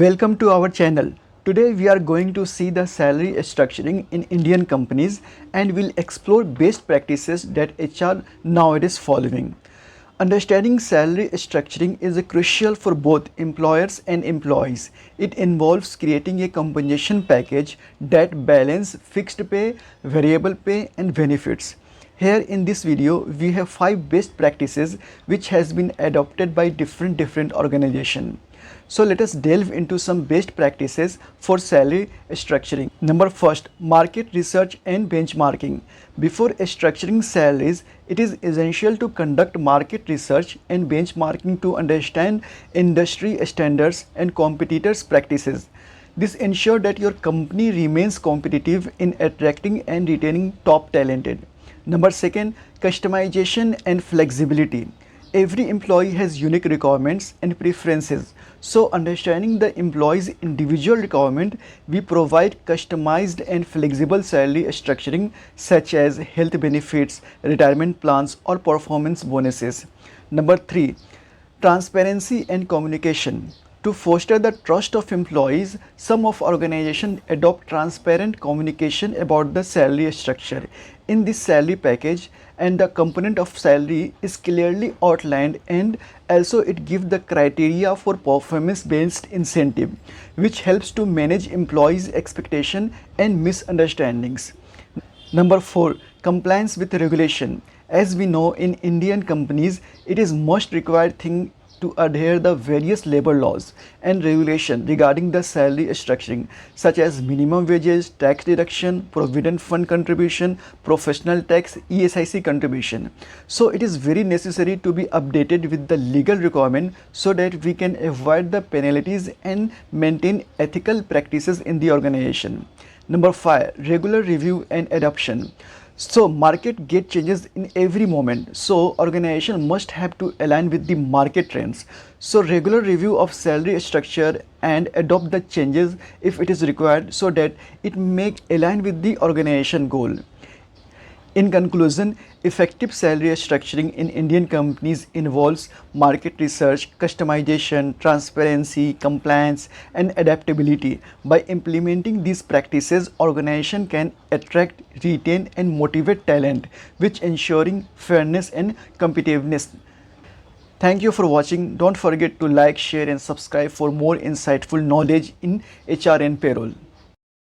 Welcome to our channel. Today we are going to see the salary structuring in Indian companies and will explore best practices that HR nowadays following. Understanding salary structuring is crucial for both employers and employees. It involves creating a compensation package that balances fixed pay, variable pay and benefits. Here in this video, we have 5 best practices which has been adopted by different organizations. So let us delve into some best practices for salary structuring. Number first, market research and benchmarking. Before structuring salaries, it is essential to conduct market research and benchmarking to understand industry standards and competitors' practices. This ensures that your company remains competitive in attracting and retaining top talented. Number second, customization and flexibility. Every employee has unique requirements and preferences. So understanding the employee's individual requirement, we provide customized and flexible salary structuring such as health benefits, retirement plans or performance bonuses. Number 3, transparency and communication. To foster the trust of employees, some of organizations adopt transparent communication about the salary structure. In this salary package, and the component of salary is clearly outlined, and also it gives the criteria for performance-based incentive, which helps to manage employees' expectation and misunderstandings. Number 4, compliance with regulation. As we know, in Indian companies, it is most required thing to adhere the various labor laws and regulation regarding the salary structuring such as minimum wages, tax deduction, provident fund contribution, professional tax, ESIC contribution. So it is very necessary to be updated with the legal requirement so that we can avoid the penalties and maintain ethical practices in the organization. Number 5, regular review and adoption. So market get changes in every moment. So organization must have to align with the market trends. So regular review of salary structure and adopt the changes if it is required so that it may align with the organization goal. In conclusion, effective salary structuring in Indian companies involves market research, customization, transparency, compliance, and adaptability. By implementing these practices, organization can attract, retain, and motivate talent, which ensuring fairness and competitiveness. Thank you for watching. Don't forget to like, share, and subscribe for more insightful knowledge in HR and payroll.